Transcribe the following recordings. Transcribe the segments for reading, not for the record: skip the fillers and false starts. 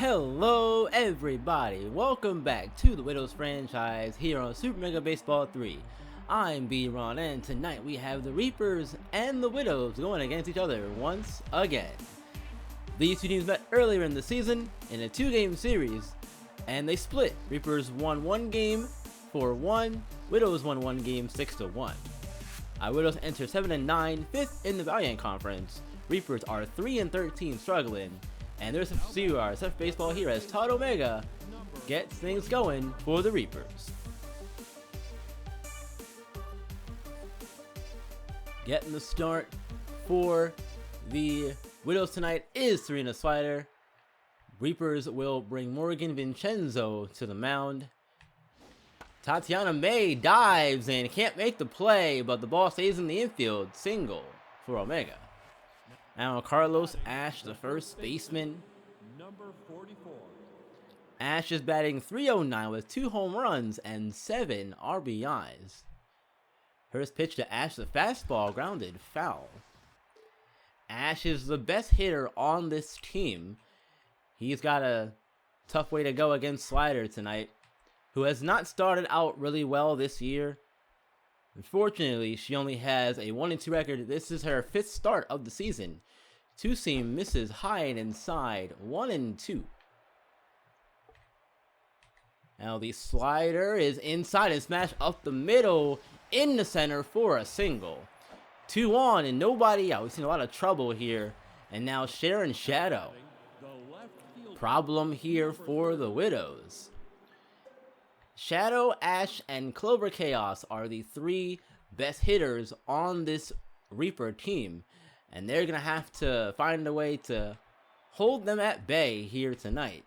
Hello everybody, welcome back to the Widows franchise here on Super Mega Baseball 3. I'm B-Ron and tonight we have the Reapers and the Widows going against each other once again. These two teams met earlier in the season in a 2-game series and they split. Reapers won one game 4-1, Widows won one game 6-1. Widows enter 7-9, 5th in the Valiant Conference. Reapers are 3-13 struggling. And there's our Surf Baseball here as Todd Omega gets things going for the Reapers. Getting the start for the Widows tonight is Serena Slider. Reapers will bring Morgan Vincenzo to the mound. Tatiana May dives and can't make the play, but the ball stays in the infield. Single for Omega. Now Carlos Ash, the first baseman. Number 44. Ash is batting .309 with 2 home runs and 7 RBIs. First pitch to Ash, the fastball grounded foul. Ash is the best hitter on this team. He's got a tough way to go against Slider tonight, who has not started out really well this year. Unfortunately, she only has a 1-2 record. This is her 5th start of the season. Two-seam misses high and inside, 1-2. Now the slider is inside and smashed up the middle in the center for a single. 2 on and nobody out. We've seen a lot of trouble here. And now Sharon Shadow. Problem here for the Widows. Shadow, Ash, and Clover Chaos are the 3 best hitters on this Reaper team. And they're going to have to find a way to hold them at bay here tonight.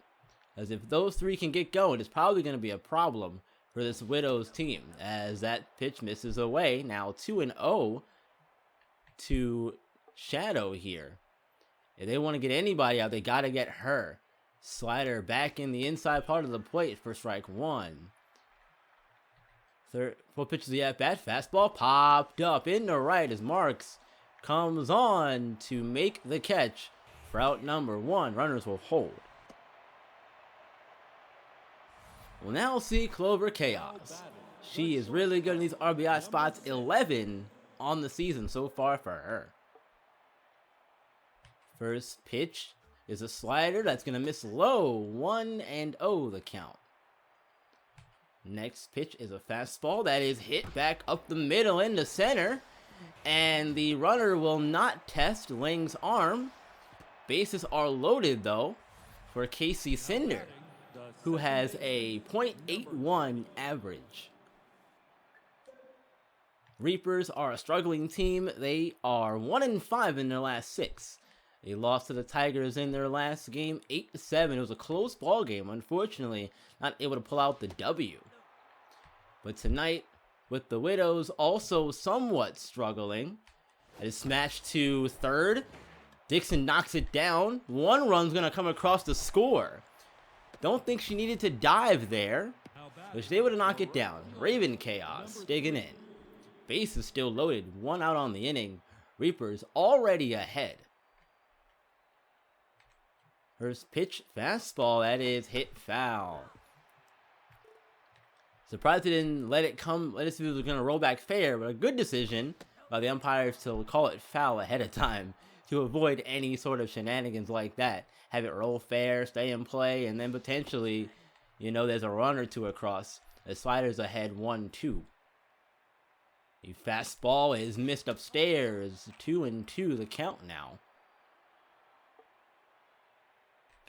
As if those 3 can get going, it's probably going to be a problem for this Widows team. As that pitch misses away. Now 2-0 to Shadow here. If they want to get anybody out, they got to get her. Slider back in the inside part of the plate for strike 1. Full pitch to the at-bat. Fastball popped up in the right as Marks comes on to make the catch for out number 1. Runners will hold. We'll now see Clover Chaos. She is really good in these RBI spots. 11 on the season so far for her. First pitch is a slider that's going to miss low. 1-0 the count. Next pitch is a fastball that is hit back up the middle into center. And the runner will not test Lang's arm. Bases are loaded though for Casey Cinder, who has a .81 average. Reapers are a struggling team. They are 1-5 in their last 6. They lost to the Tigers in their last game 8-7. It was a close ball game. Unfortunately, not able to pull out the W. But tonight, with the Widows also somewhat struggling, it is smashed to third. Dixon knocks it down. 1 run's going to come across the score. Don't think she needed to dive there, but she's able to knock it down. Raven Chaos digging in. Base is still loaded. 1 out on the inning. Reapers already ahead. First pitch, fastball, that is hit foul. Surprised they didn't let it see if it was going to roll back fair, but a good decision by the umpires to call it foul ahead of time to avoid any sort of shenanigans like that. Have it roll fair, stay in play, and then potentially, there's a run or 2 across. The slider's ahead 1-2. The fastball is missed upstairs. 2-2 the count now.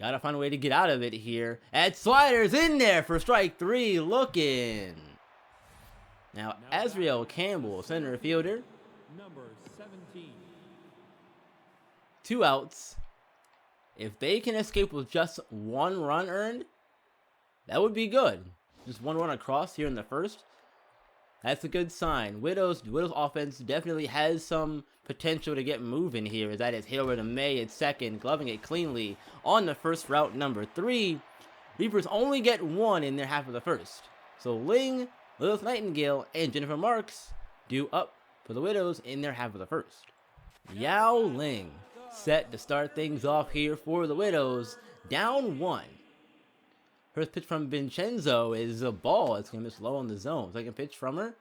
Gotta find a way to get out of it here. And Slider's in there for strike 3, looking. Now Azriel Campbell, center fielder. Number 17. 2 outs. If they can escape with just 1 run earned, that would be good. Just 1 run across here in the first. That's a good sign. Widows offense definitely has some potential to get moving here. As that is hit over to May at second, gloving it cleanly on the first route number 3. Reapers only get 1 in their half of the first. So Ling, Lilith Nightingale, and Jennifer Marks do up for the Widows in their half of the first. Yao Ling set to start things off here for the Widows, down 1. First pitch from Vincenzo is a ball. It's going to miss low on the zone. Second pitch from her.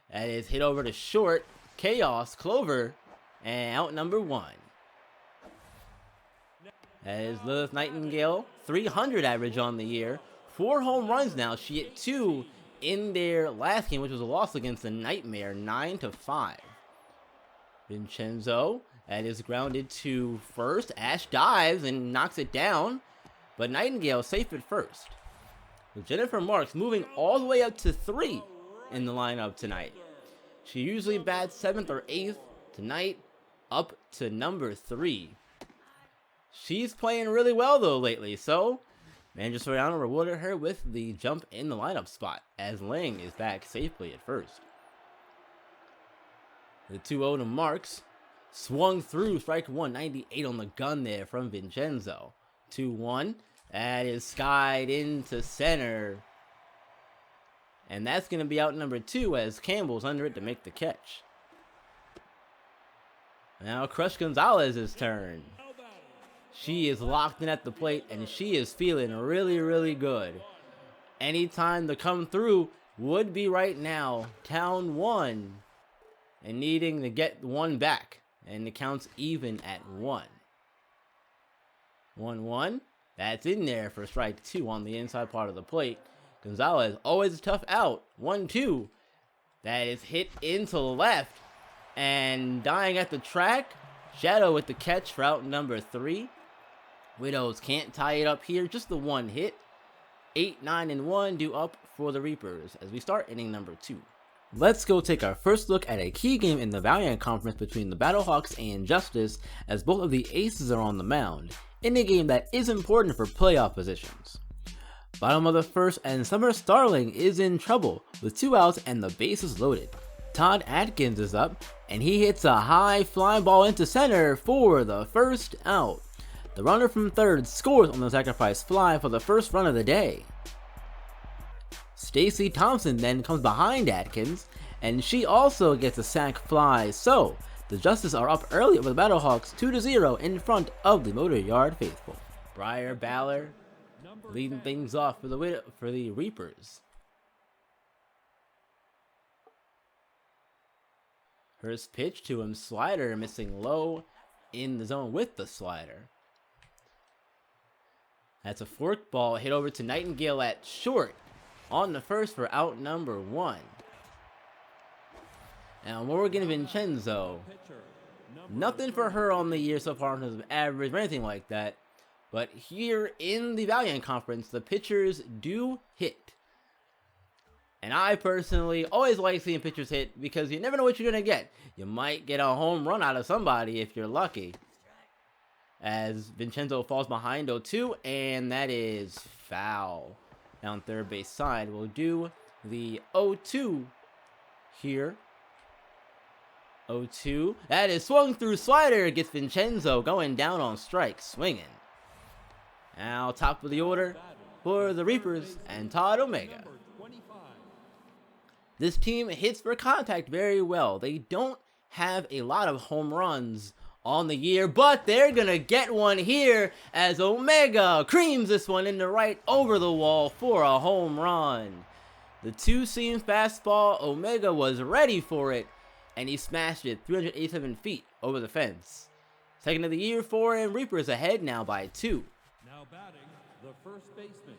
That is hit over to short. Chaos, Clover, and out number 1. That is Lilith Nightingale, 300 average on the year. 4 home runs now. She hit 2 in their last game, which was a loss against the Nightmare, 9-5. Vincenzo, that is grounded to first. Ash dives and knocks it down, but Nightingale safe at first. With Jennifer Marks moving all the way up to 3 in the lineup tonight. She usually bats 7th or 8th. Tonight, up to number 3. She's playing really well though lately, so Manager Soriano rewarded her with the jump in the lineup spot as Ling is back safely at first. The 2-0 to Marks. Swung through, strike 1, 98 on the gun there from Vincenzo. 2-1. That is skied into center. And that's going to be out number 2 as Campbell's under it to make the catch. Now Crush Gonzalez's turn. She is locked in at the plate and she is feeling really, really good. Anytime to come through would be right now. Town 1 and needing to get 1 back. And the count's even at 1. 1-1. That's in there for strike 2 on the inside part of the plate. Gonzalez, always a tough out. 1-2. That is hit into left. And dying at the track. Shadow with the catch for out number 3. Widows can't tie it up here. Just the 1 hit. 8, 9, and 1 due up for the Reapers as we start inning number 2. Let's go take our first look at a key game in the Valiant Conference between the Battlehawks and Justice, as both of the aces are on the mound, in a game that is important for playoff positions. Bottom of the first, and Summer Starling is in trouble with 2 outs and the bases loaded. Todd Atkins is up, and he hits a high flying ball into center for the first out. The runner from third scores on the sacrifice fly for the first run of the day. Stacy Thompson then comes behind Atkins, and she also gets a sac fly, so the Justice are up early over the Battlehawks 2-0 in front of the Motor Yard faithful. Briar Baller leading things off for the Reapers. First pitch to him, slider missing low in the zone with the slider. That's a fork ball hit over to Nightingale at short on the first for out number 1. Now Morgan Vincenzo, nothing for her on the year so far in terms of average or anything like that. But here in the Valiant Conference, the pitchers do hit. And I personally always like seeing pitchers hit because you never know what you're going to get. You might get a home run out of somebody if you're lucky. As Vincenzo falls behind 0-2, and that is foul. Down third base side, we'll do the 0-2 here. 0-2. That is swung through slider. Gets Vincenzo going down on strike, swinging. Now top of the order for the Reapers and Todd Omega. This team hits for contact very well. They don't have a lot of home runs on the year, but they're gonna get one here as Omega creams this one into right over the wall for a home run. The 2-seam fastball, Omega was ready for it, and he smashed it 387 feet over the fence. Second of the year for him. Reapers ahead now by 2. Now batting, the first baseman,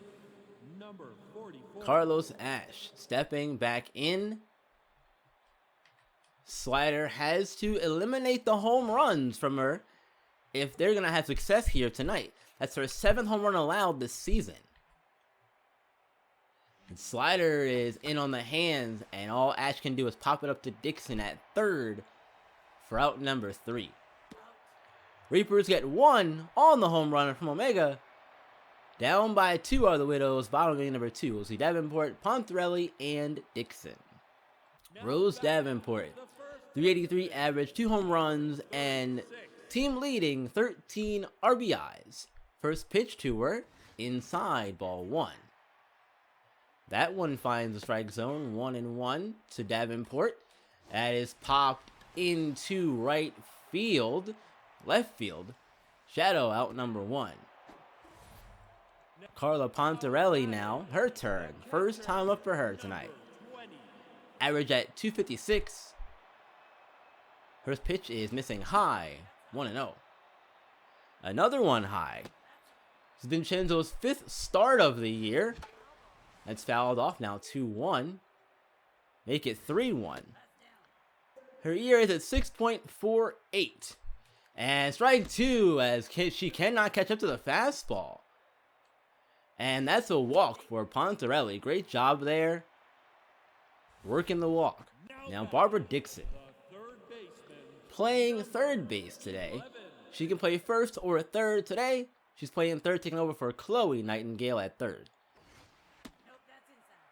number 44. Carlos Ash stepping back in. Slider has to eliminate the home runs from her if they're going to have success here tonight. That's her 7th home run allowed this season. And Slider is in on the hands, and all Ash can do is pop it up to Dixon at third for out number 3. Reapers get 1 on the home run from Omega. Down by 2 are the Widows, bottom of number 2. We'll see Davenport, Pontarelli, and Dixon. Rose Davenport, 383 average, 2 home runs, and team leading 13 RBIs. First pitch to her, inside, ball 1. That one finds the strike zone, 1-1 to Davenport. That is popped into right field, left field. Shadow out number 1. Carla Pontarelli now, her turn. First time up for her tonight. Average at 256. Her pitch is missing high, 1-0. Another one high. This is Vincenzo's 5th start of the year. That's fouled off now, 2-1. Make it 3-1. Her ERA is at 6.48. And strike 2 as she cannot catch up to the fastball. And that's a walk for Pontarelli. Great job there. Working the walk. Now Barbara Dixon. Playing third base today. She can play first or third today. She's playing third, taking over for Chloe Nightingale at third.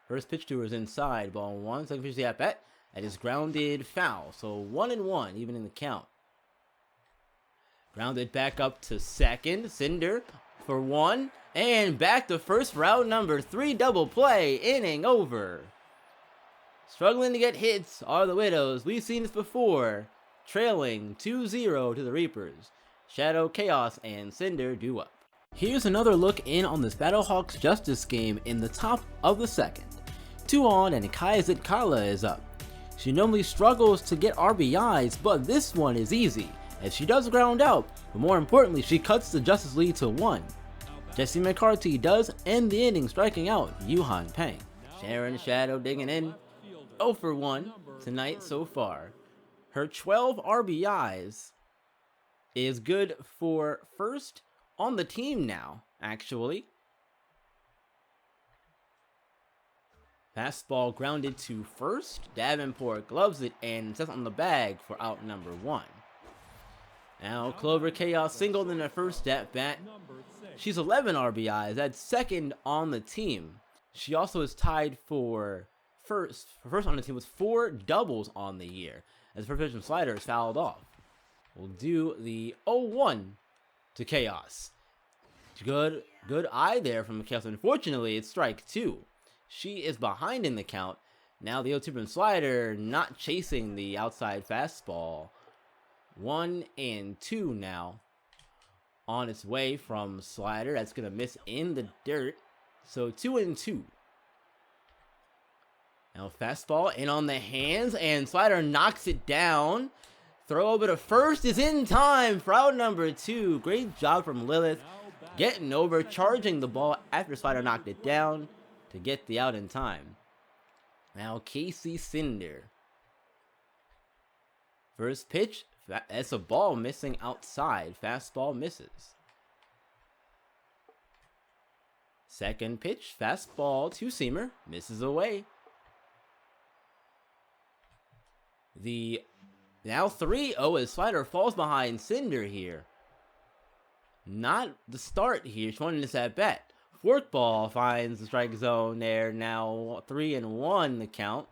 First pitch to her is inside, ball 1. Second pitch to the at bat. That is grounded foul. So 1-1, even in the count. Grounded back up to second. Cinder for 1. And back to first for out number 3. Double play. Inning over. Struggling to get hits are the Widows. We've seen this before. Trailing 2-0 to the Reapers. Shadow, Chaos, and Cinder do up. Here's another look in on this Battlehawks Justice game in the top of the second. 2 on and Kaiset Kala is up. She normally struggles to get RBIs, but this one is easy, as she does ground out, but more importantly, she cuts the Justice lead to 1. Jesse McCarthy does end the inning, striking out Yuhan Peng. Sharon Shadow digging in. 0 for 1 tonight so far. Her 12 RBIs is good for first on the team now, actually. Fastball grounded to first. Davenport gloves it and sets on the bag for out number 1. Now Clover Chaos singled in her first at bat. She's 11 RBIs. That's second on the team. She also is tied for first on the team with 4 doubles on the year, as her pitch and slider is fouled off. We'll do the 0-1 to Chaos. Good eye there from Chaos. Unfortunately, it's strike 2. She is behind in the count. Now the 0-2 and slider not chasing the outside fastball. 1-2 now. On its way from slider. That's going to miss in the dirt. So 2-2. Now fastball in on the hands, and slider knocks it down. Throw over to first is in time for out number 2. Great job from Lilith. Getting over, charging the ball after slider knocked it down to get the out in time. Now Casey Cinder. First pitch, that's a ball missing outside. Fastball misses. Second pitch, fastball two-seamer, misses away. The now 3-0 as slider falls behind Cinder here. Not the start here. She wanted this at bat. Forkball finds the strike zone there. Now 3-1 the count.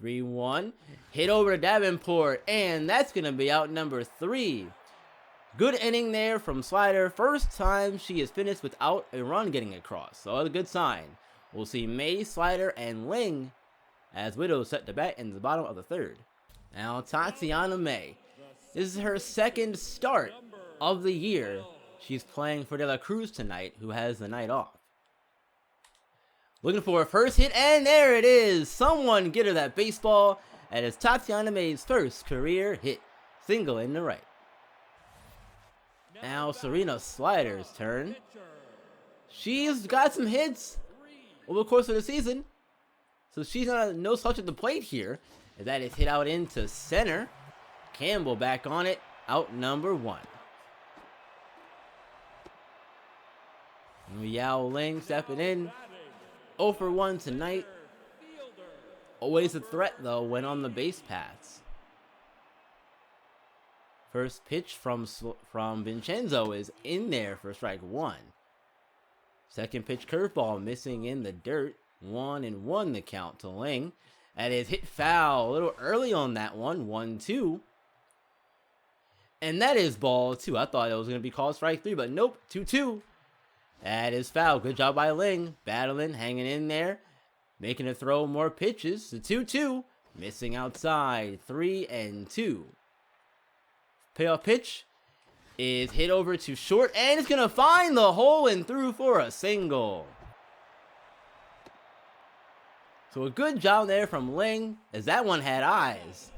3-1. Hit over to Davenport, and that's going to be out number 3. Good inning there from slider. First time she has finished without a run getting across. So a good sign. We'll see May, Slider, and Ling as Widows set to bat in the bottom of the 3rd. Now Tatiana May. This is her second start of the year. She's playing for De La Cruz tonight, who has the night off. Looking for a first hit, and there it is. Someone get her that baseball. That is Tatiana May's first career hit. Single in the right. Now Serena Slider's turn. She's got some hits over the course of the season, so she's no slouch at the plate here. As that is hit out into center. Campbell back on it. Out number 1. Yao Ling stepping in. 0 for 1 tonight. Always a threat though when on the base paths. First pitch from Vincenzo is in there for strike 1. Second pitch curveball missing in the dirt. 1-1 the count to Ling. That is hit foul a little early on that one. 1-2. And that is ball 2. I thought it was going to be called strike 3, but nope. 2-2. That is foul. Good job by Ling. Battling, hanging in there. Making a throw more pitches. The 2-2. Missing outside. 3-2. Payoff pitch. is hit over to short, and it's going to find the hole and through for a single. So a good job there from Ling, as that one had eyes.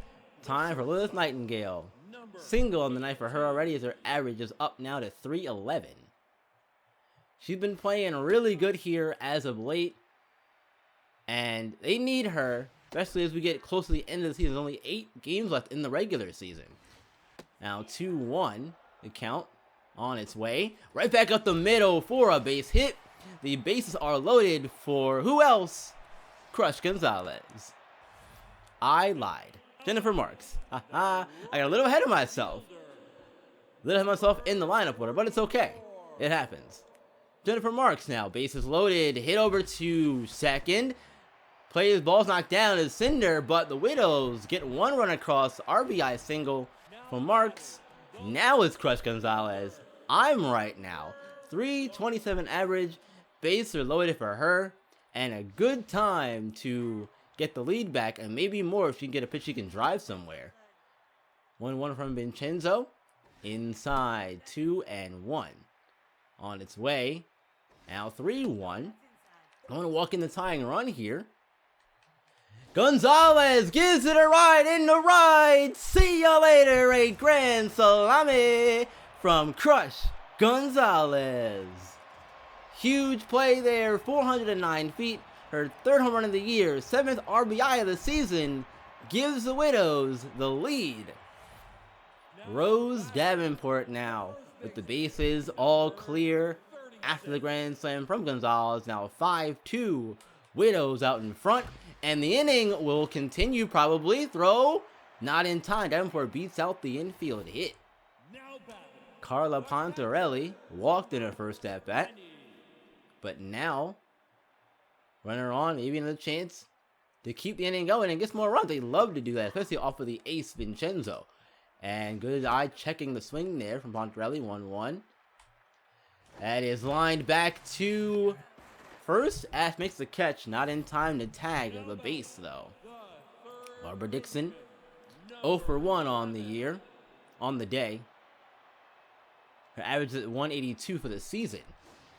Time for Lilith Nightingale. Single on the night for her already, as her average is up now to 311. She's been playing really good here as of late, and they need her, especially as we get close to the end of the season. There's only 8 games left in the regular season. Now 2-1, the count on its way. Right back up the middle for a base hit. The bases are loaded for who else? Crush Gonzalez. I lied. Jennifer Marks. Haha, I got a little ahead of myself. A little ahead of myself in the lineup order, but it's okay. It happens. Jennifer Marks now. Bases loaded. Hit over to second. Plays ball's knocked down as Cinder, but the Widows get one run across. RBI single for Marks. Now it's Crush Gonzalez. I'm right now. 327 average. Bases are loaded for her. And a good time to get the lead back, and maybe more if she can get a pitch she can drive somewhere. 1-1 from Vincenzo. Inside, 2-1. On its way. Now 3-1. I want to walk in the tying run here. Gonzalez gives it a ride in the ride. See ya later, a grand salami from Crush Gonzalez. Huge play there, 409 feet. Her 3rd home run of the year, 7th RBI of the season, gives the Widows the lead. Rose Davenport now with the bases all clear after the grand slam from Gonzalez. Now 5-2, Widows out in front, and the inning will continue probably. Throw, not in time. Davenport beats out the infield hit. Carla Pontarelli walked in her first at bat, but now runner on, maybe another chance to keep the inning going and get some more runs. They love to do that, especially off of the ace Vincenzo. And good eye checking the swing there from Pontarelli. 1-1. That is lined back to first. Ash makes the catch, not in time to tag the base though. Barbara Dixon 0 for 1 on the year, on the day. Her average is at 182 for the season.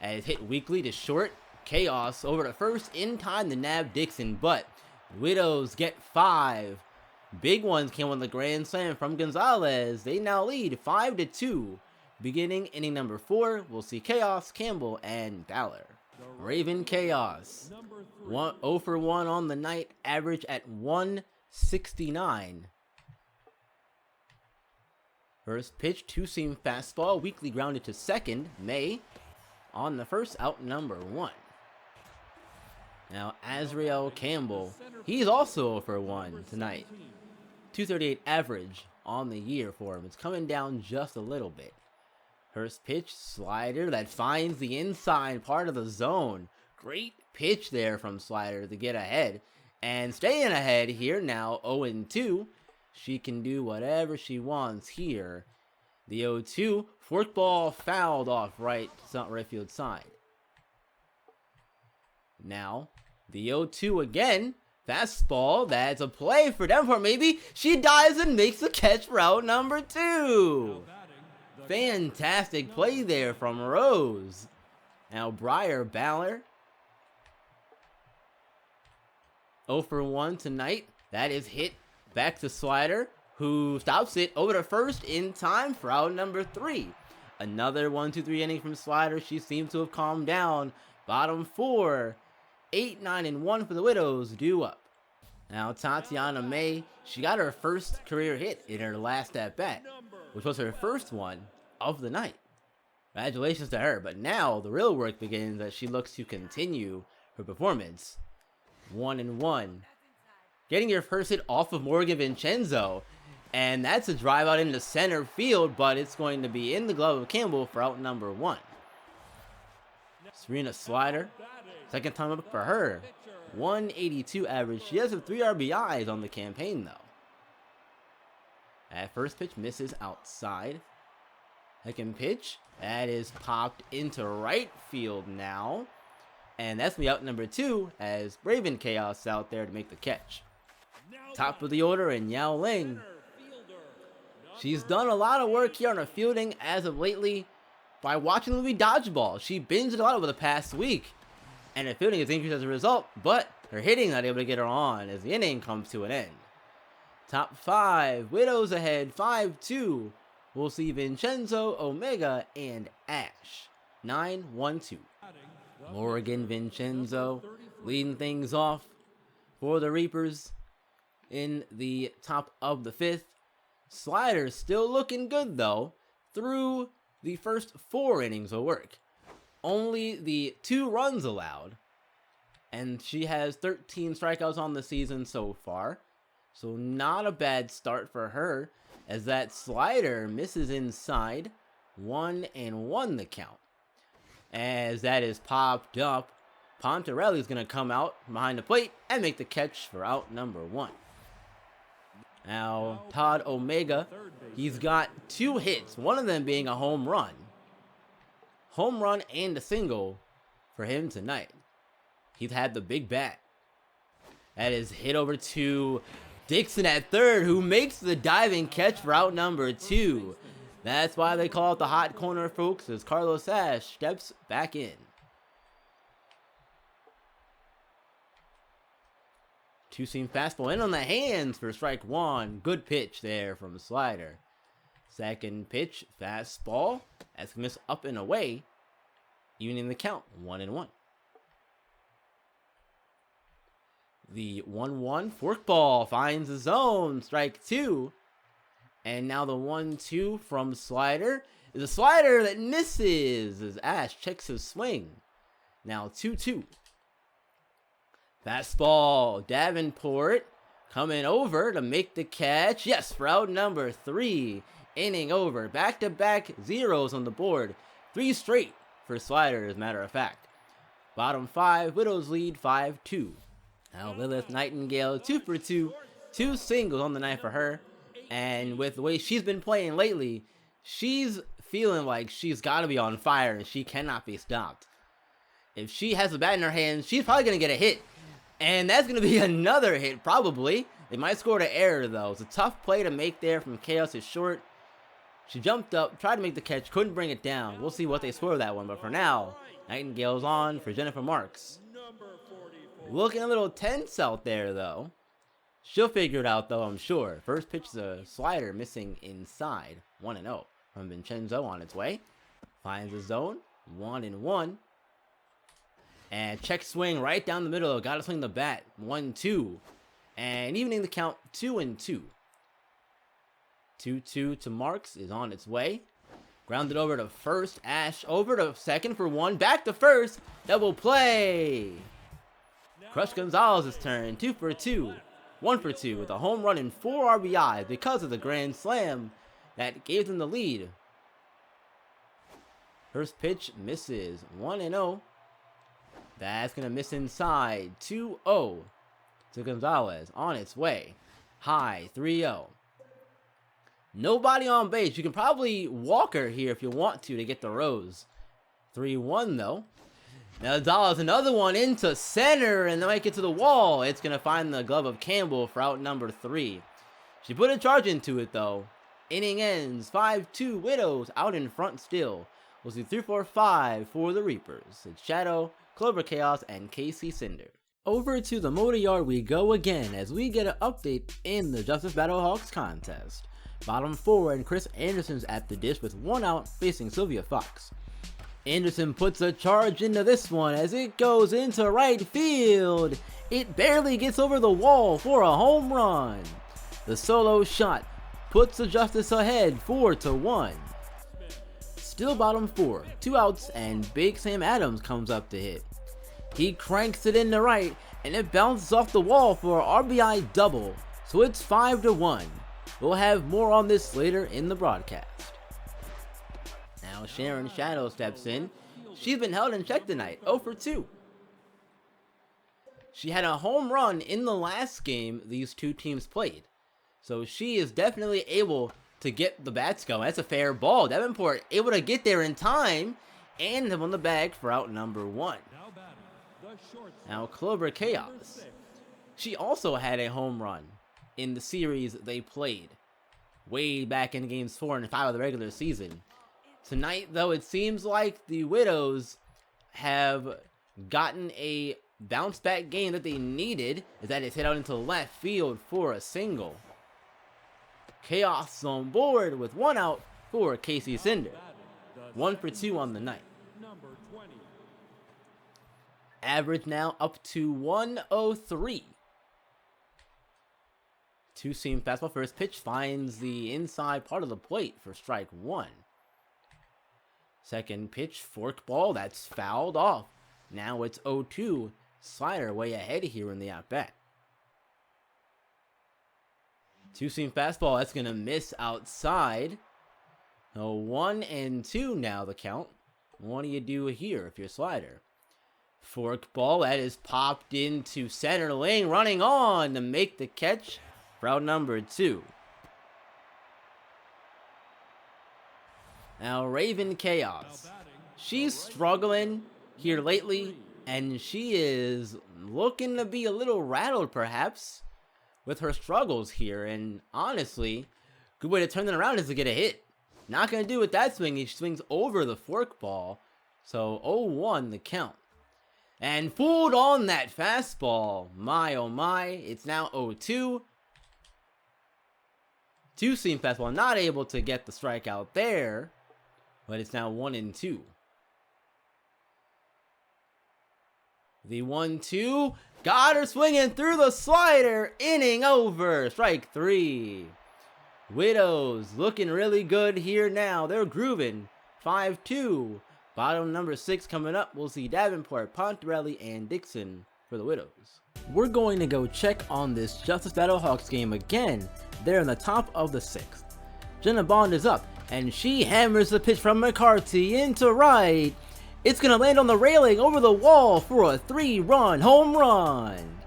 As hit weakly to short. Chaos over to first in time to nab Dixon, but Widows get 5. Big ones came on the grand slam from Gonzalez. They now lead 5-2. Beginning inning number 4, we'll see Chaos, Campbell, and Ballard. Raven Chaos 0 for 1 on the night, average at 169. First pitch, 2-seam fastball, weakly grounded to second. May on the first, out number 1. Now, Azrael Campbell, he's also 0 for 1 tonight. 238 average on the year for him. It's coming down just a little bit. First pitch, slider that finds the inside part of the zone. Great pitch there from Slider to get ahead. And staying ahead here now, 0-2. She can do whatever she wants here. The 0-2, forkball fouled off right field side. Now, the 0-2 again. Fastball, that's a play for Davenport maybe. She dives and makes the catch for out number 2. Fantastic play there from Rose. Now Briar Ballard 0 for 1 tonight. That is hit back to Slider, who stops it over to first in time for out number 3. Another 1-2-3 inning from Slider. She seems to have calmed down. Bottom 4. 8-9-1 for the Widows, due up. Now Tatiana May, she got her first career hit in her last at bat, which was her first one of the night. Congratulations to her, but now the real work begins as she looks to continue her performance. 1-1. Getting your first hit off of Morgan Vincenzo, and that's a drive out into center field, but it's going to be in the glove of Campbell for out number 1. Serena Slider, second time up for her. 182 average. She does have 3 RBIs on the campaign though. That first pitch misses outside. Second pitch, that is popped into right field now. And that's going to be out number 2 as Raven Chaos out there to make the catch. Top of the order, and Yao Ling. She's done a lot of work here on her fielding as of lately by watching the movie Dodgeball. She binged a lot over the past week, and her fielding has increased as a result, but her hitting not able to get her on as the inning comes to an end. Top 5, Widows ahead 5-2. We'll see Vincenzo, Omega, and Ash 9-1-2. Morgan Vincenzo leading things off for the Reapers in the top of the 5th. Slider still looking good though through the first 4 innings of work. Only the 2 runs allowed, and she has 13 strikeouts on the season so far. So not a bad start for her, as that slider misses inside. 1-1 the count. As that is popped up, Pontarelli's going to come out behind the plate and make the catch for out number 1. Now, Todd Omega, he's got 2 hits, one of them being a home run. Home run and a single for him tonight. He's had the big bat. That is hit over to Dixon at third, who makes the diving catch for out number 2. That's why they call it the hot corner, folks, as Carlos Ash steps back in. 2-seam fastball in on the hands for strike 1. Good pitch there from Slider. Second pitch, fastball. That's missed up and away, evening the count, 1-1. The 1-1 forkball finds the zone, strike 2. And now the 1-2 from Slider is a slider that misses as Ash checks his swing. Now 2-2. Fastball, Davenport coming over to make the catch. Yes, for out number 3. Inning over. Back-to-back zeros on the board. 3 straight for Slider, as a matter of fact. Bottom 5, Widows lead 5-2. Now Lilith Nightingale, 2 for 2. 2 singles on the night for her. And with the way she's been playing lately, she's feeling like she's got to be on fire and she cannot be stopped. If she has a bat in her hand, she's probably going to get a hit. And that's going to be another hit, probably. They might score the error, though. It's a tough play to make there from Chaos. It's short. She jumped up, tried to make the catch, couldn't bring it down. We'll see what they score that one. But for now, Nightingale's on for Jennifer Marks. Looking a little tense out there, though. She'll figure it out, though, I'm sure. First pitch is a slider missing inside. 1-0 from Vincenzo on its way. Finds the zone. 1-1. And check swing right down the middle. Got to swing the bat. 1-2. And evening the count, 2-2. 2-2 to Marks is on its way. Grounded over to first. Ash over to second for 1. Back to first. Double play. Crush Gonzalez's turn. 2 for 2. 1 for 2 with a home run and 4 RBIs because of the grand slam that gave them the lead. First pitch misses. 1-0. That's going to miss inside. 2-0 to Gonzalez on its way. High 3-0. Nobody on base. You can probably walk her here if you want to get the rose. 3-1 though. Now Gonzalez, another one into center, and then might get to the wall. It's going to find the glove of Campbell for out number 3. She put a charge into it though. Inning ends 5-2. Widows out in front still. We'll see 3-4-5 for the Reapers. It's Shadow, Clover Chaos, and Casey Cinder. Over to the motor yard we go again as we get an update in the Justice Battlehawks contest. Bottom 4 and Chris Anderson's at the dish with 1 out facing Sylvia Fox. Anderson puts a charge into this one as it goes into right field. It barely gets over the wall for a home run. The solo shot puts the Justice ahead 4-1. Still bottom 4, 2 outs, and Big Sam Adams comes up to hit. He cranks it in the right, and it bounces off the wall for an RBI double, so it's 5-1. We'll have more on this later in the broadcast. Now Sharon Shadow steps in. She's been held in check tonight, 0 for 2. She had a home run in the last game these two teams played, so she is definitely able to get the bats going. That's a fair ball. Davenport able to get there in time and have won the bag for out number 1. Now Clover Chaos. She also had a home run in the series they played. way back in games 4 and 5 of the regular season. Tonight, though, it seems like the Widows have gotten a bounce back game that they needed, as that is hit out into left field for a single. Chaos on board with 1 out for Casey Cinder. 1 for 2 on the night. Average now up to 103. Two-seam fastball. First pitch finds the inside part of the plate for strike 1. Second pitch, forkball, that's fouled off. Now it's 0-2. Slider way ahead here in the at-bat. Two-seam fastball, that's going to miss outside. So 1-2 now the count. What do you do here if you're Slider? Forkball, that is popped into center lane, running on to make the catch. Route number 2. Now Raven Chaos. She's struggling here lately, and she is looking to be a little rattled perhaps with her struggles here. And honestly, good way to turn it around is to get a hit. Not going to do with that swing. He swings over the forkball. So 0-1 the count. And fooled on that fastball. My oh my. It's now 0-2. Two-seam fastball. Not able to get the strikeout there. But it's now 1-2. The 1-2. Got her swinging through the slider. Inning over. Strike 3. Widows looking really good here now. They're grooving. 5-2. Bottom number 6 coming up. We'll see Davenport, Pontarelli, and Dixon for the Widows. We're going to go check on this Justice Battlehawks game again. They're in the top of the 6th. Jenna Bond is up, and she hammers the pitch from McCarthy into right. It's going to land on the railing over the wall for a 3-run home run.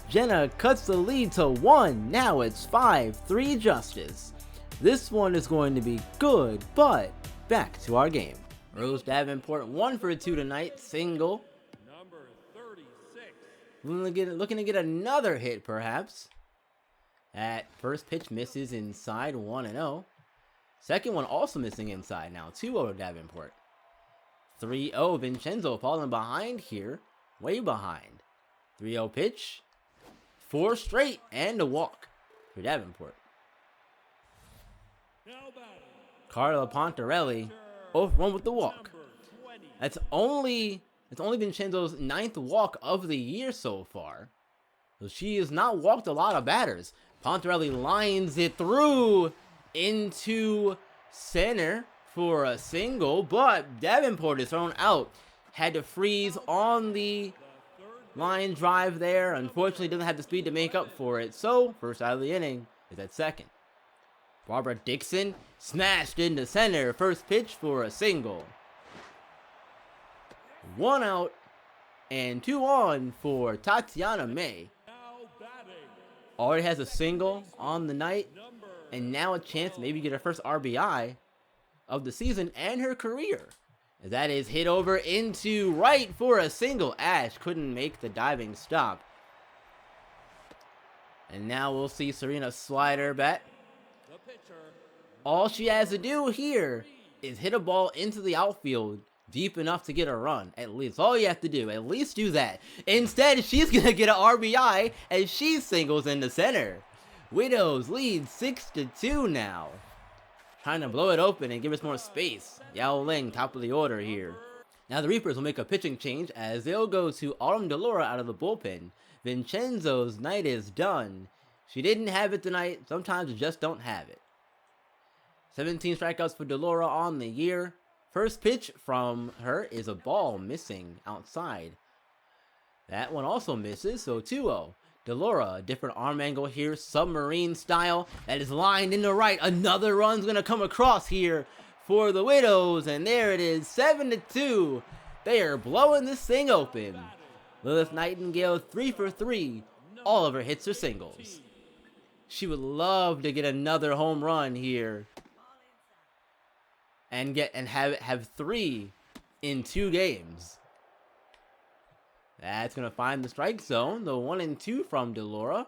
Jenna cuts the lead to 1. Now it's 5-3 Justice. This one is going to be good, but back to our game. Rose Davenport 1 for 2 tonight, single. Number 36. Looking to get another hit perhaps. At first pitch misses inside, 1-0. Second one also missing inside now, 2-0 Davenport. 3-0 Vincenzo falling behind here, way behind. 3-0 pitch, 4 straight and a walk for Davenport. Carla Pontarelli 0-1 with the walk. It's only Vincenzo's 9th walk of the year so far. So she has not walked a lot of batters. Pontarelli lines it through into center for a single, but Davenport is thrown out. Had to freeze on the line drive there. Unfortunately, doesn't have the speed to make up for it. So, first out of the inning is at second. Barbara Dixon smashed into center. First pitch for a single. 1 out and 2 on for Tatiana May. Already has a single on the night, and now a chance to maybe get her first RBI of the season and her career. That is hit over into right for a single. Ash couldn't make the diving stop. And now we'll see Serena Slider bat. All she has to do here is hit a ball into the outfield deep enough to get a run. At least all you have to do, at least do that. Instead, she's gonna get an RBI as she singles into center. Widows lead 6-2 now. Trying to blow it open and give us more space. Yao Ling, top of the order here. Now the Reapers will make a pitching change as they'll go to Autumn Delora out of the bullpen. Vincenzo's night is done. She didn't have it tonight. Sometimes you just don't have it. 17 strikeouts for Delora on the year. First pitch from her is a ball missing outside. That one also misses, so 2-0. Delora, a different arm angle here, submarine style. That is lined into right. Another run's going to come across here for the Widows. And there it is, 7-2. They are blowing this thing open. Lilith Nightingale 3 for 3. All of her hits are singles. She would love to get another home run here. And have 3 in 2 games. That's going to find the strike zone. The 1-2 from Delora.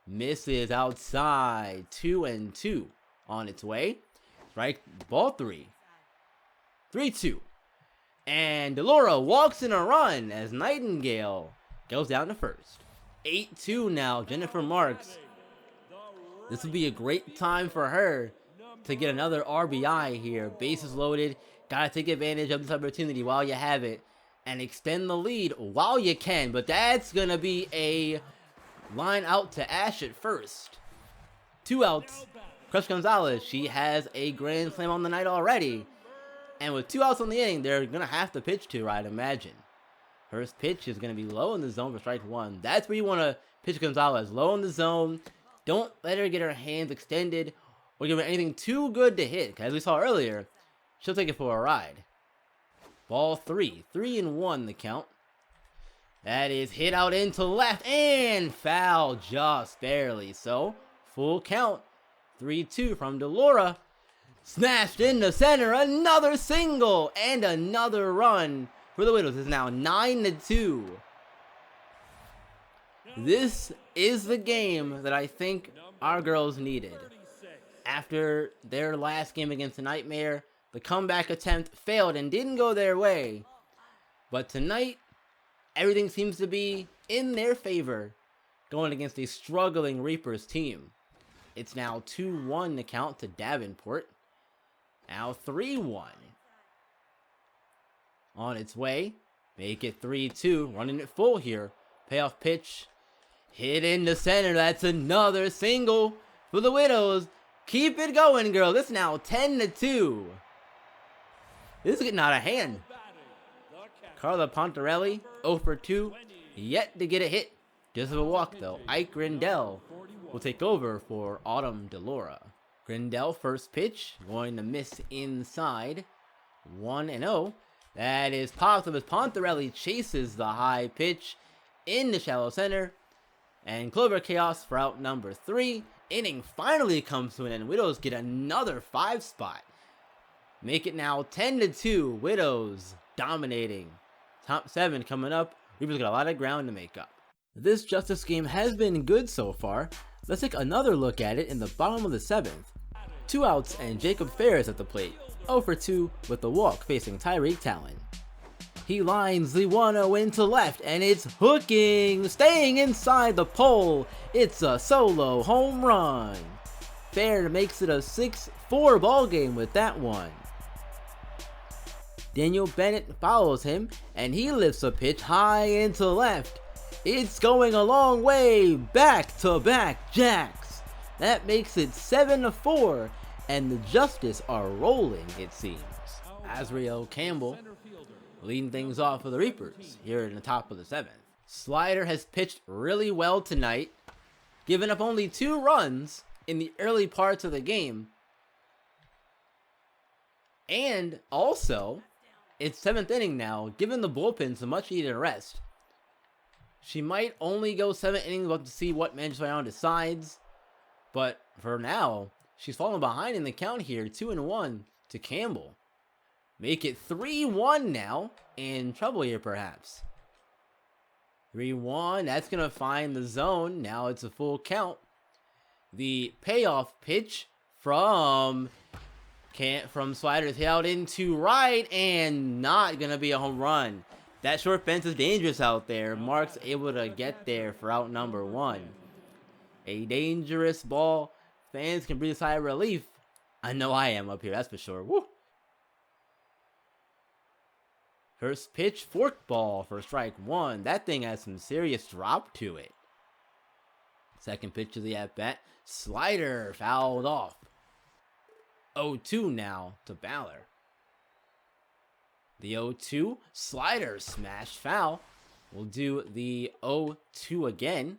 Misses outside. 2-2. On its way. Strike ball 3. 3-2. And Delora walks in a run as Nightingale goes down to first. 8-2 now, Jennifer Marks. This would be a great time for her to get another RBI here. Bases loaded. Gotta take advantage of this opportunity while you have it. And extend the lead while you can. But that's gonna be a line out to Ash at first. 2 outs. Crush Gonzalez, she has a grand slam on the night already. And with 2 outs on the inning, they're gonna have to pitch to her, I'd imagine. First pitch is gonna be low in the zone for strike 1. That's where you wanna pitch Gonzalez. Low in the zone. Don't let her get her hands extended or give her anything too good to hit. As we saw earlier, she'll take it for a ride. Ball 3. 3-1 the count. That is hit out into left and foul just barely. So, full count. 3-2 from Delora. Smashed into center. Another single and another run for the Widows. It's now 9-2. This is the game that I think our girls needed. After their last game against the Nightmare, the comeback attempt failed and didn't go their way. But tonight, everything seems to be in their favor going against a struggling Reapers team. It's now 2-1 to count to Davenport. Now 3-1. On its way. Make it 3-2. Running it full here. Payoff pitch. Hit into center. That's another single for the Widows. Keep it going, girl. This is now 10-2. This is getting out of hand. Carla Pontarelli, 0 for 2. Yet to get a hit. Just a walk, though. Ike Grindell will take over for Autumn Delora. Grindell, first pitch. Going to miss inside. 1-0. That is popped up as Pontarelli chases the high pitch in the shallow center. And Clover Chaos for out number 3. Inning finally comes to an end. Widows get another 5 spot. Make it now 10-2. Widows dominating. Top 7 coming up. Reapers got a lot of ground to make up. This Justice game has been good so far. Let's take another look at it in the bottom of the 7th. 2 outs and Jacob Ferris at the plate. 0 for 2 with the walk facing Tyreek Talon. He lines the 1-0 into left and it's hooking, staying inside the pole. It's a solo home run. Fair makes it a 6-4 ball game with that one. Daniel Bennett follows him and he lifts a pitch high into left. It's going a long way, back-to-back jacks. That makes it 7-4 and the Justice are rolling, it seems. Azrael Campbell leading things off for the Reapers here in the top of the 7th. Slider has pitched really well tonight, giving up only 2 runs in the early parts of the game. And also, it's 7th inning now, giving the bullpen some much needed rest. She might only go 7 innings, we'll have to see what Manchester United decides. But for now, she's falling behind in the count here, 2-1 to Campbell. Make it 3-1 now. In trouble here, perhaps. 3-1. That's going to find the zone. Now it's a full count. The payoff pitch from Sliders hit out into right and not going to be a home run. That short fence is dangerous out there. Mark's able to get there for out number 1. A dangerous ball. Fans can breathe a sigh of relief. I know I am up here, that's for sure. Woo! First pitch, forkball for strike 1. That thing has some serious drop to it. Second pitch of the at-bat. Slider fouled off. 0-2 now to Baller. The 0-2. Slider smash foul. We'll do the 0-2 again.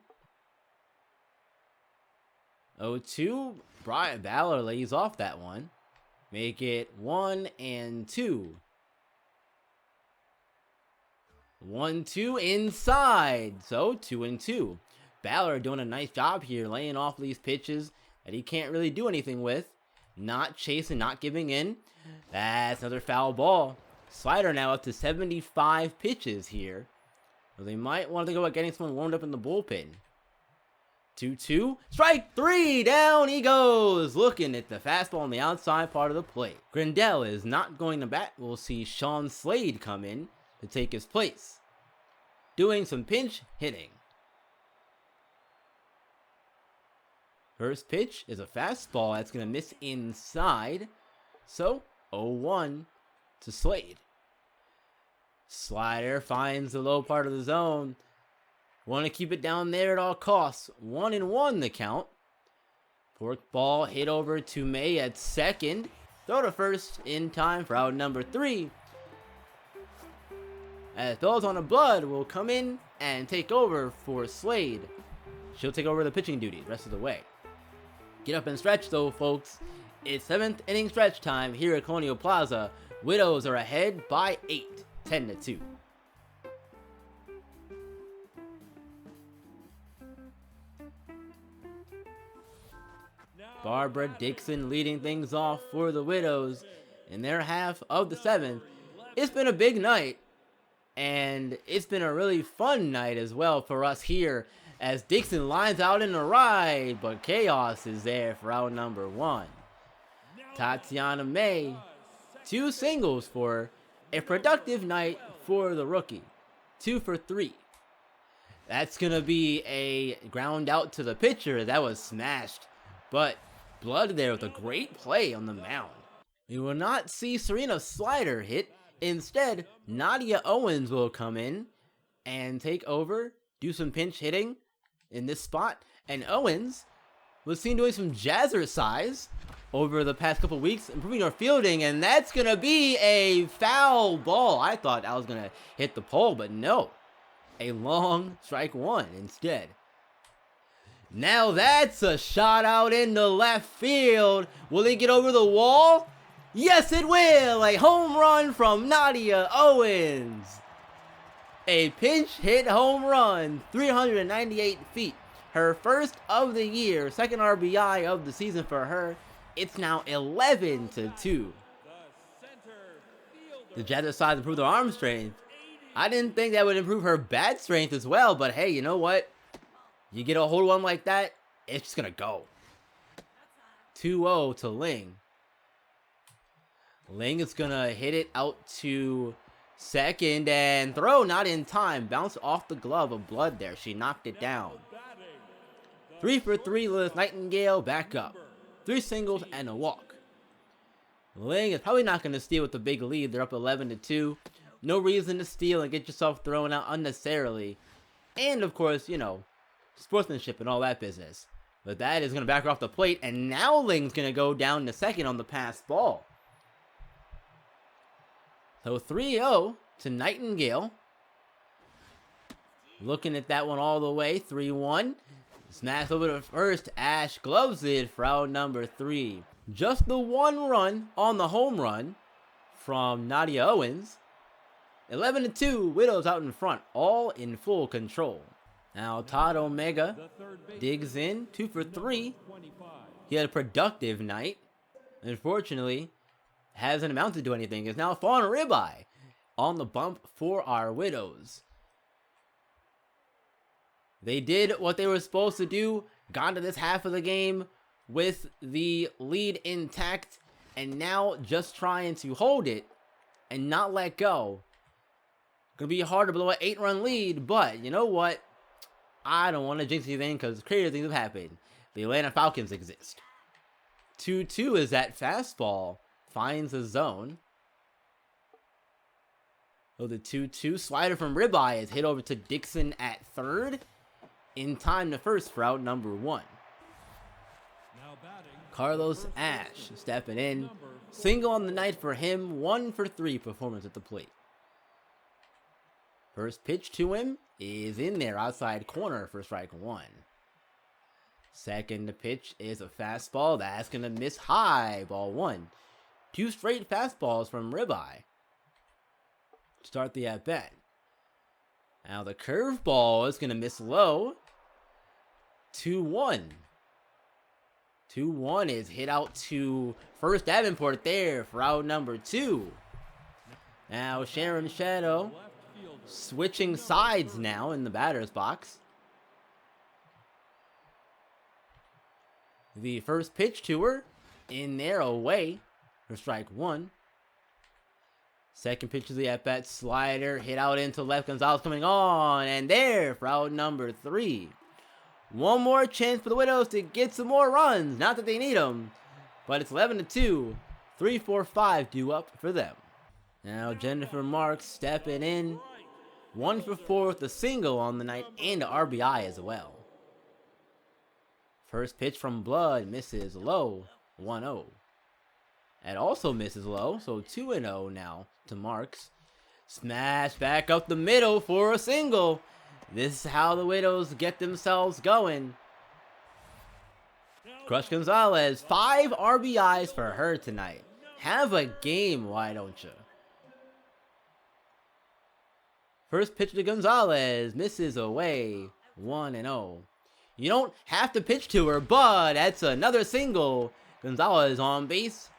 0-2. Brian Baller lays off that one. Make it 1-2. 1-2 inside. So 2-2. Baller doing a nice job here, laying off these pitches that he can't really do anything with. Not chasing, not giving in. That's another foul ball. Slider now up to 75 pitches here. So they might want to go about getting someone warmed up in the bullpen. 2-2. Strike 3. Down he goes. Looking at the fastball on the outside part of the plate. Grindel is not going to bat. We'll see Sean Slade come in to take his place, doing some pinch hitting. First pitch is a fastball that's going to miss inside. So 0-1 to Slade. Slider finds the low part of the zone. Want to keep it down there at all costs. 1-1 the count. Fork ball hit over to May at second. Throw to first in time for out number 3. As those on the blood will come in and take over for Slade. She'll take over the pitching duties rest of the way. Get up and stretch though, folks. It's 7th inning stretch time here at Colonial Plaza. Widows are ahead by 8, 10-2. Barbara Dixon leading things off for the Widows in their half of the 7th. It's been a big night, and it's been a really fun night as well for us here as Dixon lines out in the ride, but chaos is there for out number 1. Tatiana May, 2 singles for a productive night for the rookie. 2 for 3. That's going to be a ground out to the pitcher. That was smashed, but Blood there with a great play on the mound. We will not see Serena Slider hit. Instead, Nadia Owens will come in and take over, do some pinch hitting in this spot. And Owens was seen doing some jazzercise over the past couple weeks, improving her fielding, and that's going to be a foul ball. I thought I was going to hit the pole, but no. A long strike 1 instead. Now that's a shot out into left field. Will it get over the wall? Yes, it will. A home run from Nadia Owens. A pinch hit home run, 398 feet. Her first of the year, second RBI of the season for her. It's now 11-2. The jazzercise improved her arm strength. I didn't think that would improve her bat strength as well, but hey, you know what? You get a hold of one like that, it's just going to go. 2-0 to Ling. Ling is going to hit it out to second and throw not in time. Bounced off the glove of Blood there. She knocked it down. 3 for 3, Lilith Nightingale back up. 3 singles and a walk. Ling is probably not going to steal with the big lead. They're up 11-2. No reason to steal and get yourself thrown out unnecessarily. And of course, you know, sportsmanship and all that business. But that is going to back her off the plate, and now Ling's going to go down to second on the pass ball. So 3-0 to Nightingale. Looking at that one all the way, 3-1. Smash over to first, Ash gloves it for out number 3. Just the 1 run on the home run from Nadia Owens. 11-2, Widows out in front, all in full control. Now Todd Omega digs in, 2 for 3. He had a productive night. Unfortunately, hasn't amounted to anything. It's now fallen ribeye on the bump for our Widows. They did what they were supposed to do, got into this half of the game with the lead intact, and now just trying to hold it and not let go. Gonna be hard to blow an 8-run lead, but you know what? I don't want to jinx anything because crazy things have happened. The Atlanta Falcons exist. 2-2 is that fastball finds the zone. So the 2-2 slider from Ribeye is hit over to Dixon at third. In time to first for out number 1. Carlos Ash stepping in. Single on the night for him. 1 for 3 performance at the plate. First pitch to him is in there outside corner for strike 1. Second pitch is a fastball that's going to miss high, ball 1. 2 straight fastballs from Ribeye. Start the at bat. Now the curveball is going to miss low. 2-1. 2-1 is hit out to first Davenport there for out number 2. Now Sharon Shadow switching sides now in the batter's box. the first pitch to her. In there, away for strike one. Second pitch to the at-bat, slider, hit out into left. Gonzalez coming on, and there for out number 3. One more chance for the Widows to get some more runs. Not that they need them, but it's 11-2. 3, 4, 5 due up for them. Now Jennifer Marks stepping in. 1 for 4 with a single on the night and an RBI as well. First pitch from Blood misses low, 1-0. And also misses low, so 2-0 now to Marks. Smash back up the middle for a single. This is how the Widows get themselves going. Crush Gonzalez, 5 RBIs for her tonight. Have a game, why don't you? First pitch to Gonzalez, misses away, 1-0. You don't have to pitch to her, but that's another single. Gonzalez on base.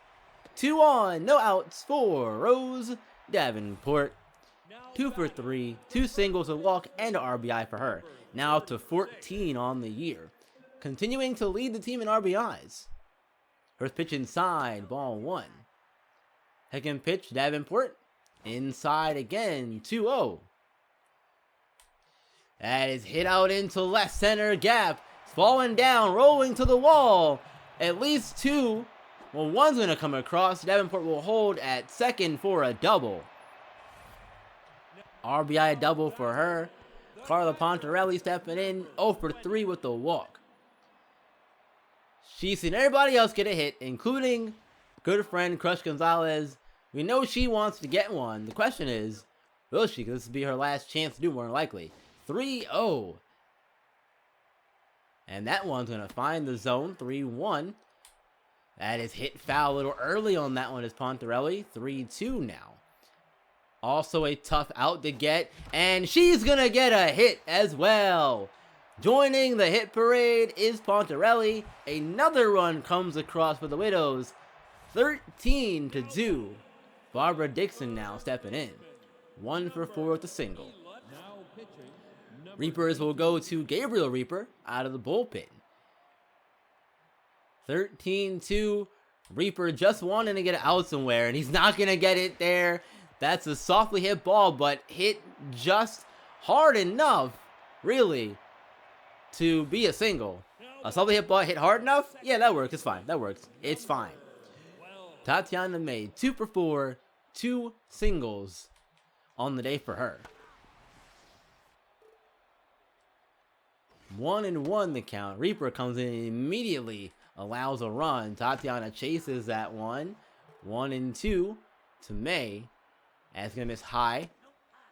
2 on, no outs for Rose Davenport. 2 for 3, 2 singles, a walk, and an RBI for her. Now up to 14 on the year. Continuing to lead the team in RBIs. First pitch inside, ball 1. Second pitch, Davenport. Inside again, 2-0. That is hit out into left center gap. It's falling down, rolling to the wall. At least 2. Well, one's going to come across. Davenport will hold at second for a double. RBI double for her. Carla Pontarelli stepping in, 0 for 3 with the walk. She's seen everybody else get a hit, including good friend Crush Gonzalez. We know she wants to get one. The question is, will she? Because this will be her last chance to do more than likely. 3-0. And that one's going to find the zone. 3-1. That is hit foul a little early on that one is Pontarelli. 3-2 now. Also a tough out to get. And she's going to get a hit as well. Joining the hit parade is Pontarelli. Another run comes across for the Widows. 13-2. Barbara Dixon now stepping in. 1 for 4 with a single. Reapers will go to Gabriel Reaper out of the bullpen. 13-2. Reaper just wanting to get it out somewhere, and he's not going to get it there. That's a softly hit ball, but hit just hard enough, really, to be a single. A softly hit ball hit hard enough? Yeah, that works. It's fine. That works. It's fine. Tatiana made 2 for 4, 2 singles on the day for her. 1-1 the count. Reaper comes in immediately, allows a run. Tatiana chases that one. 1-2 to May. That's gonna miss high.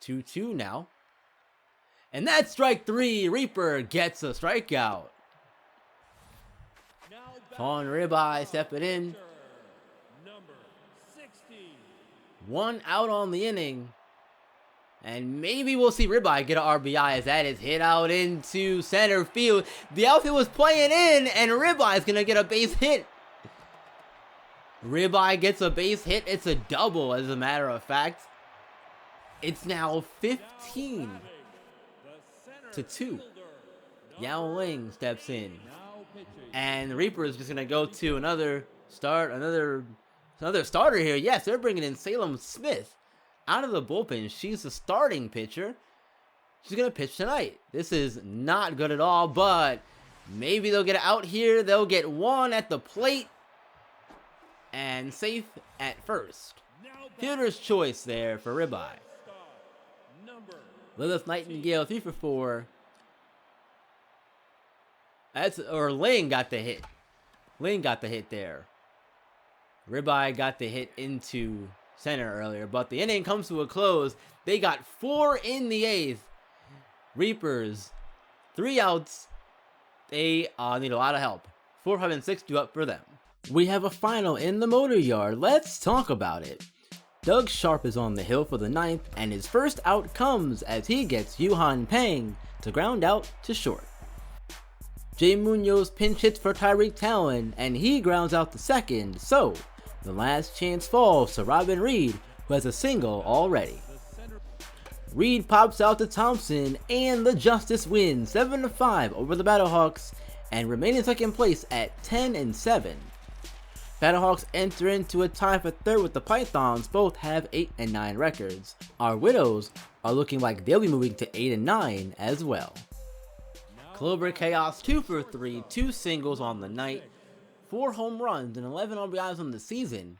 2-2 now. And that's strike 3. Reaper gets a strikeout. Fawn Ribeye stepping in. 1 out on the inning. And maybe we'll see Ribeye get an RBI as that is hit out into center field. The outfield was playing in, and Ribeye is going to get a base hit. Ribeye gets a base hit. It's a double, as a matter of fact. It's now 15-2. Yao Ling steps in. And Reaper is just going to go to another starter here. Yes, they're bringing in Salem Smith out of the bullpen. She's the starting pitcher. She's going to pitch tonight. This is not good at all, but maybe they'll get it out here. They'll get one at the plate and safe at first. Fielder's choice there for Ribeye. Lilith Nightingale, 3 for 4. Lane got the hit. Lane got the hit there. Ribeye got the hit into center earlier, but the inning comes to a close. They got 4 in the 8th. Reapers, 3 outs. They need a lot of help. 4, 5, and 6 due up for them. We have a final in the Motor Yard. Let's talk about it. Doug Sharp is on the hill for the 9th, and his first out comes as he gets Yuhan Peng to ground out to short. Jay Munoz pinch hits for Tyreek Talon, and he grounds out the second, so the last chance falls to Robin Reed, who has a single already. Reed pops out to Thompson, and the Justice wins 7-5 over the Battlehawks, and remain in second place at 10-7. Battlehawks enter into a tie for third with the Pythons, both have 8-9 records. Our Widows are looking like they'll be moving to 8-9 as well. Clover Chaos 2 for 3, 2 singles on the night, 4 home runs and 11 RBIs on the season.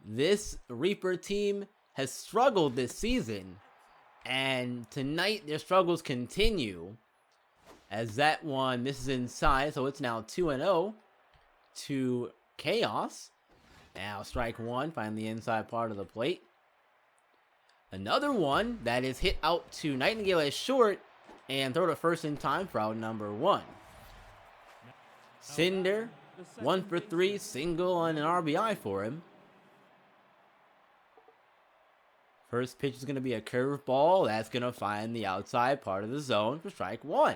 This Reaper team has struggled this season, and tonight their struggles continue as that one misses inside, so it's now 2-0 to Chaos. Now strike one, find the inside part of the plate. Another one that is hit out to Nightingale as short and throw to first in time for out number 1. Cinder, 1 for 3, single and an RBI for him. First pitch is going to be a curveball. That's going to find the outside part of the zone for strike 1.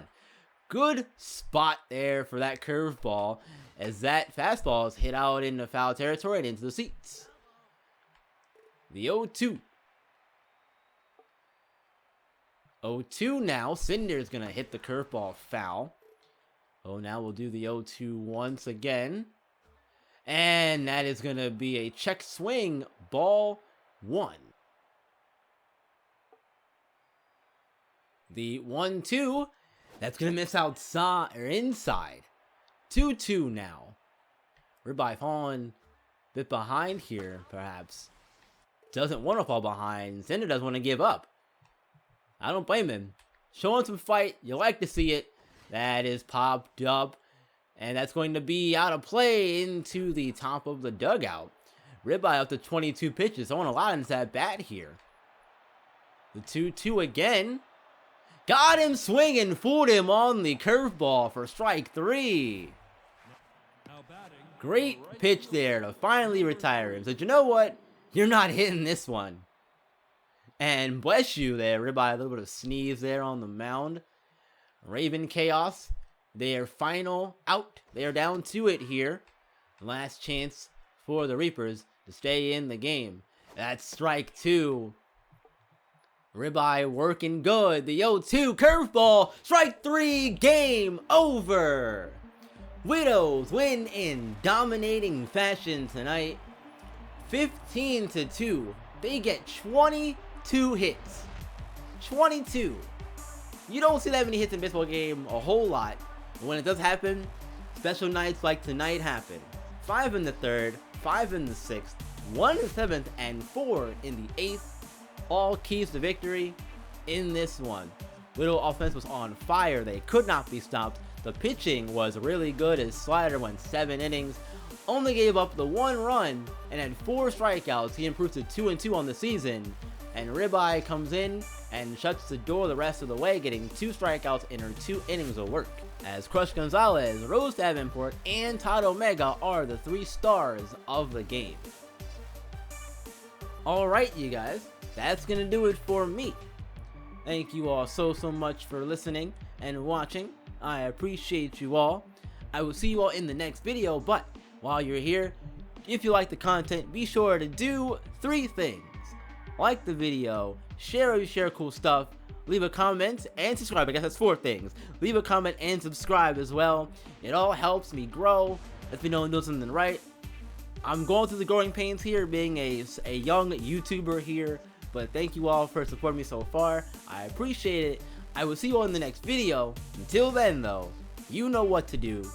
Good spot there for that curveball, as that fastball is hit out into foul territory and into the seats. The 0-2. 0-2 now. Cinder's going to hit the curveball foul. Oh, now we'll do the 0-2 once again. And that is going to be a check swing, ball 1. The 1-2, that's going to miss outside or inside. 2-2 now. Ribeye falling a bit behind here, perhaps. Doesn't want to fall behind. Cinder doesn't want to give up. I don't blame him. Showing some fight. You like to see it. That is popped up. And that's going to be out of play into the top of the dugout. Ribeye up to 22 pitches. Throwing a lot into that bat here. The 2-2 again. Got him swinging. Fooled him on the curveball for strike 3. Great pitch there to finally retire him. So you know what? You're not hitting this one. And bless you there, Ribeye. A little bit of sneeze there on the mound. Raven Chaos, their final out. They are down to it here. Last chance for the Reapers to stay in the game. That's strike 2. Ribeye working good. The 0-2 curveball. Strike 3. Game over. Widows win in dominating fashion tonight. 15-2. They get 22 hits. 22. You don't see that many hits in a baseball game a whole lot. But when it does happen, special nights like tonight happen. 5 in the 3rd, 5 in the 6th, 1 in the 7th, and 4 in the 8th. All keys to victory in this one. Widow offense was on fire. They could not be stopped. The pitching was really good as Slider went 7 innings. Only gave up the 1 run and had 4 strikeouts. He improved to 2-2 on the season. And Ribeye comes in and shuts the door the rest of the way, getting 2 strikeouts in her 2 innings of work. As Crush Gonzalez, Rose Davenport, and Todd Omega are the 3 stars of the game. Alright, you guys, that's gonna do it for me. Thank you all so much for listening and watching. I appreciate you all. I will see you all in the next video, but while you're here, if you like the content, be sure to do 3 things. Like the video, share if you share cool stuff, leave a comment, and subscribe. I guess that's 4 things. Leave a comment and subscribe as well. It all helps me grow, lets me know I'm doing something right. I'm going through the growing pains here, being a young YouTuber here, but thank you all for supporting me so far. I appreciate it. I will see you all in the next video. Until then, though, you know what to do.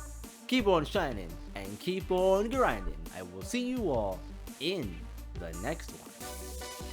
Keep on shining and keep on grinding. I will see you all in the next one.